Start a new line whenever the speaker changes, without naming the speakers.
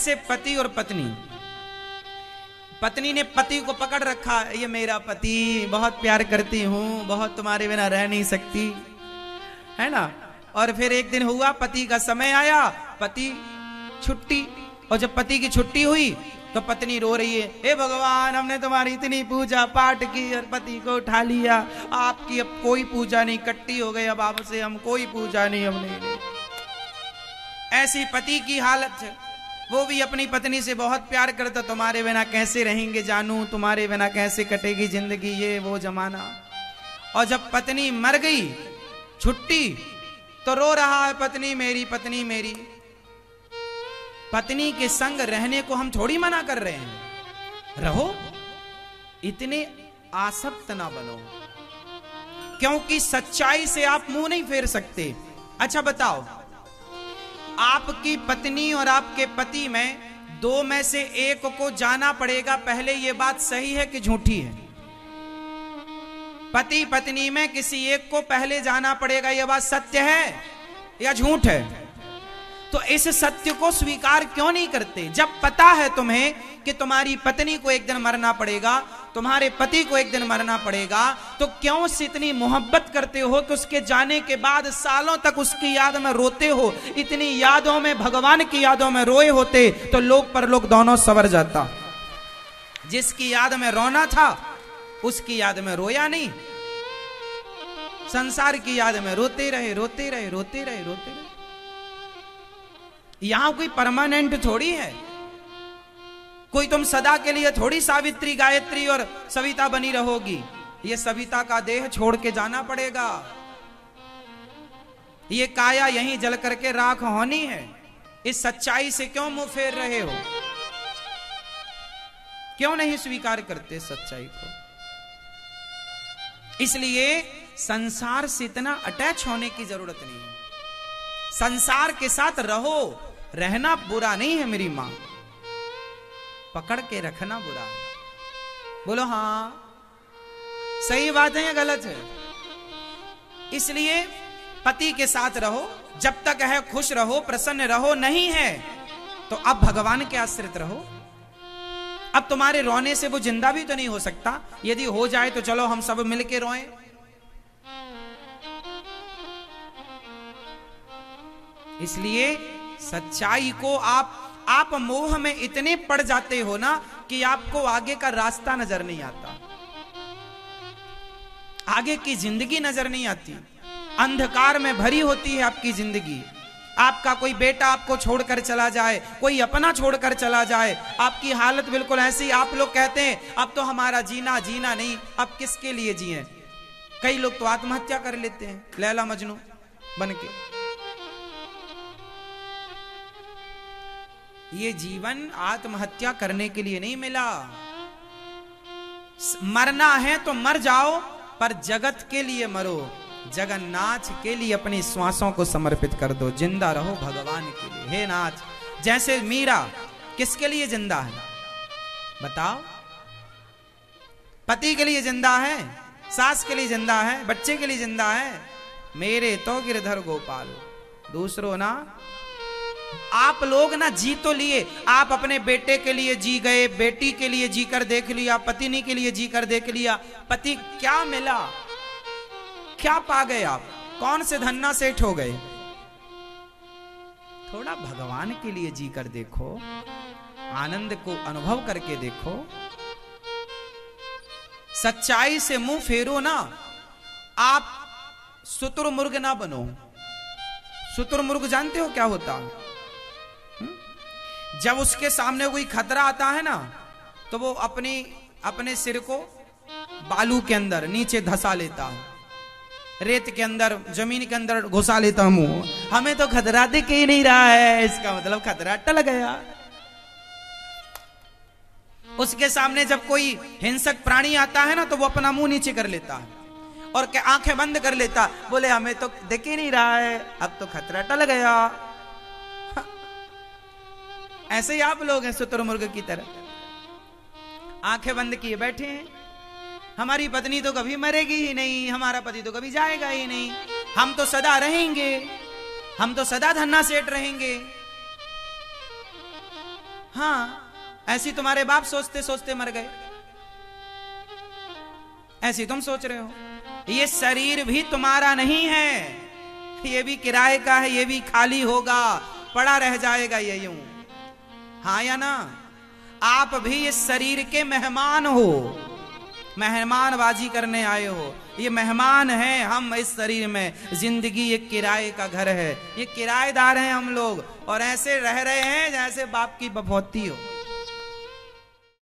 जैसे पति और पत्नी, पत्नी ने पति को पकड़ रखा, ये मेरा पति, बहुत प्यार करती हूं, बहुत तुम्हारे बिना रह नहीं सकती, है ना। और फिर एक दिन हुआ, पति का समय आया, पति छुट्टी, और जब पति की छुट्टी हुई तो पत्नी रो रही है, हे भगवान, हमने तुम्हारी इतनी पूजा पाठ की और पति को उठा लिया, आपकी अब कोई पूजा नहीं, कट्टी हो गई, अब आपसे हम कोई पूजा नहीं, हमने। ऐसी पति की हालत है, वो भी अपनी पत्नी से बहुत प्यार करता, तुम्हारे बिना कैसे रहेंगे जानू, तुम्हारे बिना कैसे कटेगी जिंदगी, ये वो जमाना। और जब पत्नी मर गई, छुट्टी, तो रो रहा है, पत्नी मेरी, पत्नी मेरी। पत्नी के संग रहने को हम थोड़ी मना कर रहे हैं, रहो, इतने आसक्त ना बनो, क्योंकि सच्चाई से आप मुंह नहीं फेर सकते। अच्छा बताओ, आपकी पत्नी और आपके पति में दो में से एक को जाना पड़ेगा, पहले ये बात सही है कि झूठी है? पति पत्नी में किसी एक को पहले जाना पड़ेगा, यह बात सत्य है या झूठ है? तो इस सत्य को स्वीकार क्यों नहीं करते? जब पता है तुम्हें कि तुम्हारी पत्नी को एक दिन मरना पड़ेगा, तुम्हारे पति को एक दिन मरना पड़ेगा, तो क्यों उससे इतनी मोहब्बत करते हो कि उसके जाने के बाद सालों तक उसकी याद में रोते हो? इतनी यादों में, भगवान की यादों में रोए होते तो लोक परलोक दोनों संवर जाता। जिसकी याद में रोना था उसकी याद में रोया नहीं, संसार की याद में रोते रहे, रोते रहे, रोते रहे, रोते रहे। यहां कोई परमानेंट थोड़ी है, कोई तुम सदा के लिए थोड़ी सावित्री, गायत्री और सविता बनी रहोगी। ये सविता का देह छोड़ के जाना पड़ेगा, ये काया यहीं जल करके राख होनी है। इस सच्चाई से क्यों मुंह फेर रहे हो? क्यों नहीं स्वीकार करते सच्चाई को? इसलिए संसार से इतना अटैच होने की जरूरत नहीं है। संसार के साथ रहो, रहना बुरा नहीं है मेरी मां, पकड़ के रखना बुरा है। बोलो हां, सही बात है या गलत है? इसलिए पति के साथ रहो, जब तक है खुश रहो, प्रसन्न रहो। नहीं है तो अब भगवान के आश्रित रहो। अब तुम्हारे रोने से वो जिंदा भी तो नहीं हो सकता, यदि हो जाए तो चलो हम सब मिलके रोएं। इसलिए सच्चाई को आप मोह में इतने पड़ जाते हो ना कि आपको आगे का रास्ता नजर नहीं आता, आगे की जिंदगी नजर नहीं आती, अंधकार में भरी होती है आपकी जिंदगी। आपका कोई बेटा आपको छोड़कर चला जाए, कोई अपना छोड़कर चला जाए, आपकी हालत बिल्कुल ऐसी, आप लोग कहते हैं अब तो हमारा जीना जीना नहीं, अब किसके लिए जिए। कई लोग तो आत्महत्या कर लेते हैं लैला मजनू बनके। ये जीवन आत्महत्या करने के लिए नहीं मिला। मरना है तो मर जाओ, पर जगत के लिए मरो, जगन्नाथ के लिए अपनी श्वासों को समर्पित कर दो। जिंदा रहो भगवान के लिए। हे नाथ, जैसे मीरा किसके लिए जिंदा है बताओ? पति के लिए जिंदा है, सास के लिए जिंदा है, बच्चे के लिए जिंदा है। मेरे तो गिरधर गोपाल, दूसरों ना। आप लोग ना जी तो लिए, आप अपने बेटे के लिए जी गए, बेटी के लिए जी कर देख लिया, पत्नी के लिए जी कर देख लिया। पति क्या मिला, क्या पा गए आप? कौन से धन्ना सेठ हो गए? थोड़ा भगवान के लिए जी कर देखो, आनंद को अनुभव करके देखो। सच्चाई से मुंह फेरो ना। आप शुतुरमुर्ग ना बनो। शुतुरमुर्ग जानते हो क्या होता? जब उसके सामने कोई खतरा आता है ना, तो वो अपने सिर को बालू के अंदर नीचे धसा लेता है, रेत के अंदर, जमीन के अंदर घुसा लेता हूं। हमें तो खतरा दिख ही नहीं रहा है, इसका मतलब खतरा टल गया। उसके सामने जब कोई हिंसक प्राणी आता है ना, तो वो अपना मुंह नीचे कर लेता है और आंखें बंद कर लेता, बोले हमें तो दिख ही नहीं रहा है, अब तो खतरा टल गया। ऐसे ही आप लोग हैं शुतुरमुर्ग की तरह, आंखें बंद किए बैठे हैं। हमारी पत्नी तो कभी मरेगी ही नहीं, हमारा पति तो कभी जाएगा ही नहीं, हम तो सदा रहेंगे, हम तो सदा धन्ना सेठ रहेंगे। हाँ, ऐसी तुम्हारे बाप सोचते सोचते मर गए, ऐसी तुम सोच रहे हो। ये शरीर भी तुम्हारा नहीं है, ये भी किराए का है, ये भी खाली होगा, पड़ा रह जाएगा ये यूं। हाँ या ना? आप भी इस शरीर के मेहमान हो, मेहमानबाजी करने आए हो। ये मेहमान है हम इस शरीर में। जिंदगी एक किराए का घर है, ये किराएदार हैं हम लोग, और ऐसे रह रहे हैं जैसे बाप की बफौती हो।